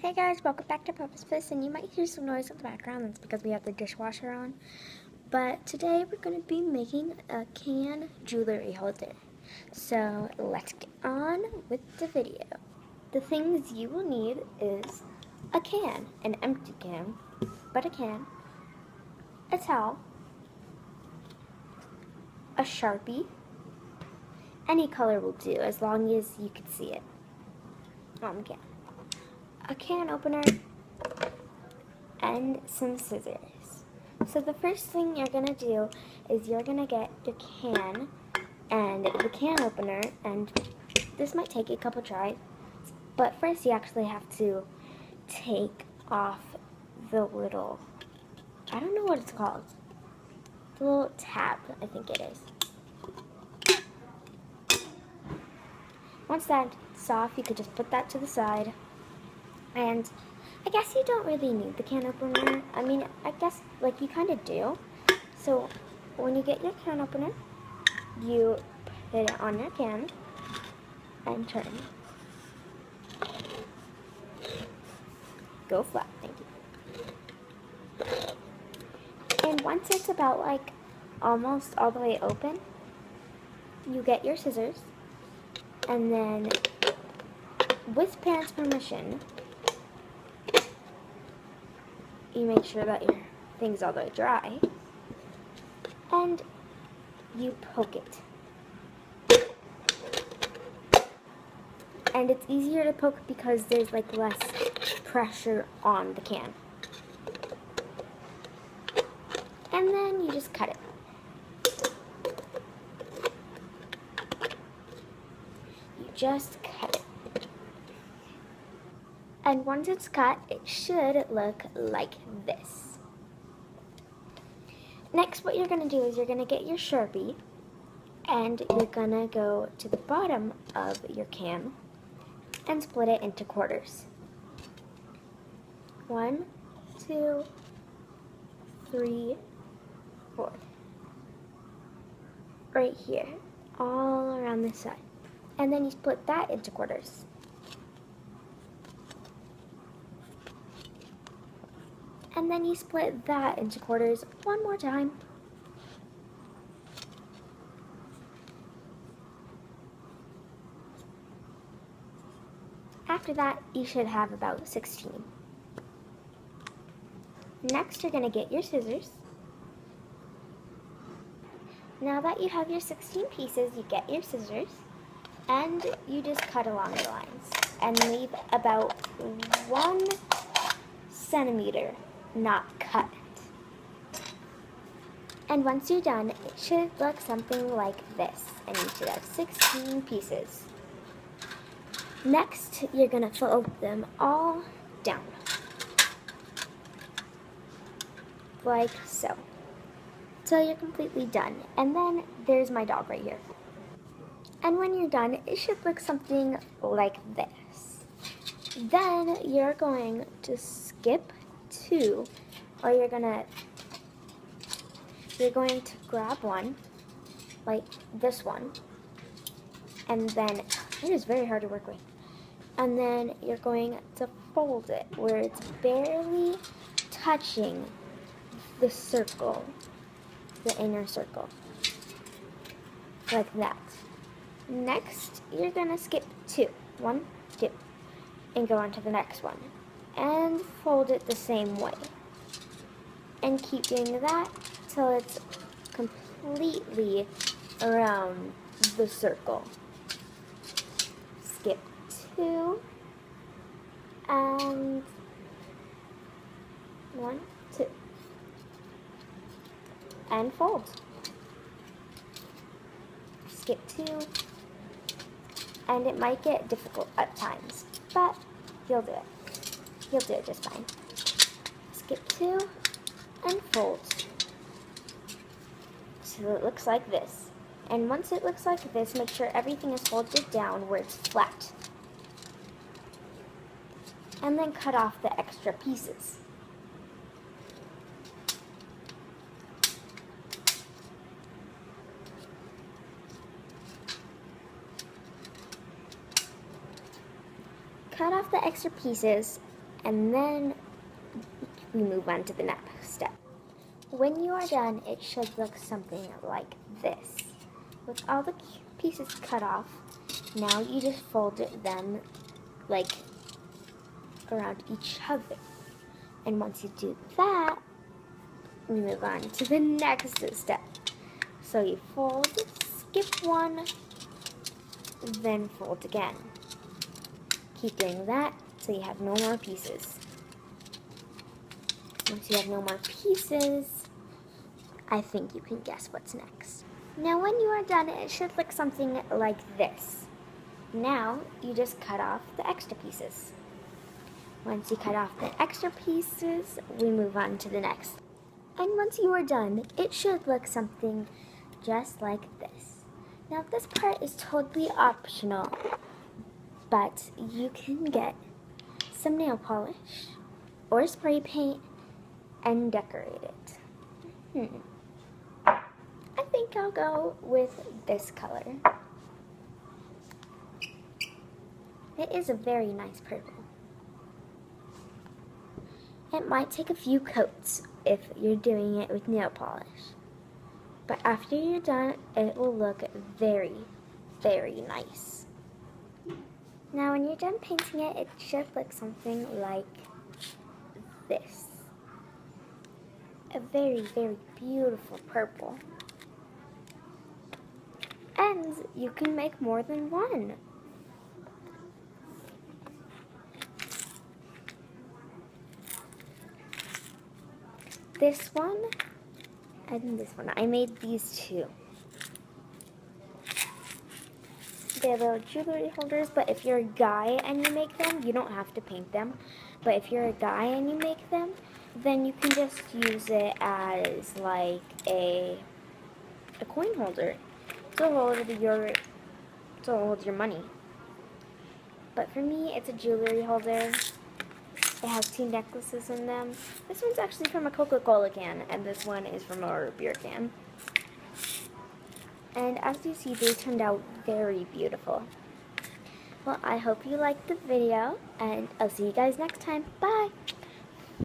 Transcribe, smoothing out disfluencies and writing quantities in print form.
Hey guys, welcome back to Papa's Place, and you might hear some noise in the background. That's because we have the dishwasher on. But today we're going to be making a can jewelry holder. So let's get on with the video. The things you will need is a can, an empty can, but a can, a towel, a Sharpie, any color will do as long as you can see it on the can, a can opener, and some scissors. So the first thing you're going to do is you're going to get your can and the can opener, and this might take a couple tries, but first you actually have to take off the little, I don't know what it's called, the little tab, I think it is. Once that's off, you could just put that to the side, and I guess you don't really need the can opener. I mean, I guess, like, you kind of do. So, when you get your can opener, you put it on your can and turn. Go flat, thank you. And once it's about, like, almost all the way open, you get your scissors, and then, with parents' permission, you make sure that your thing's all the way dry, and you poke it. And it's easier to poke because there's like less pressure on the can. And then you just cut it. You just cut it. And once it's cut, it should look like this. Next, what you're going to do is you're going to get your Sharpie, and you're going to go to the bottom of your can and split it into quarters. 1, 2, 3, 4. Right here, all around this side. And then you split that into quarters. And then you split that into quarters one more time. After that, you should have about 16. Next, you're going to get your scissors. Now that you have your 16 pieces, you get your scissors, and you just cut along the lines and leave about 1 centimeter not cut. And once you're done, it should look something like this, and you should have 16 pieces. Next, you're going to fold them all down, like so, till you're completely done. And then there's my dog right here. And when you're done, it should look something like this. Then you're going to skip 2, or you're going to grab one, like this one, and then it is very hard to work with. And then you're going to fold it where it's barely touching the circle, the inner circle, like that. Next, you're going to skip 2, 1, 2, and go on to the next one, and fold it the same way. And keep doing that till it's completely around the circle. Skip 2, and 1, 2, and fold. Skip 2, and it might get difficult at times, but you'll do it. You'll do it just fine. Skip 2, and fold. So it looks like this. And once it looks like this, make sure everything is folded down where it's flat. And then cut off the extra pieces. Cut off the extra pieces And then we move on to the next step. When you are done, it should look something like this. With all the pieces cut off, now you just fold them like around each other. And once you do that, we move on to the next step. So you fold, skip one, then fold again. Keep doing that so you have no more pieces. Once you have no more pieces, I think you can guess what's next. Now when you are done, it should look something like this. Now you just cut off the extra pieces. Once you cut off the extra pieces, we move on to the next. And once you are done, it should look something just like this. Now this part is totally optional, but you can get some nail polish or spray paint and decorate it. I think I'll go with this color. It is a very nice purple. It might take a few coats if you're doing it with nail polish, but after you're done, it will look very, very nice. Now when you're done painting it, it should look something like this. A very, very beautiful purple. And you can make more than one. This one and this one. I made these two. They're little jewelry holders, but if you're a guy and you make them, you don't have to paint them. But if you're a guy and you make them, then you can just use it as like a coin holder to hold your money. But for me, it's a jewelry holder. It has 2 necklaces in them. This one's actually from a Coca-Cola can, and this one is from a beer can. And as you see, they turned out very beautiful. Well, I hope you liked the video, and I'll see you guys next time. Bye!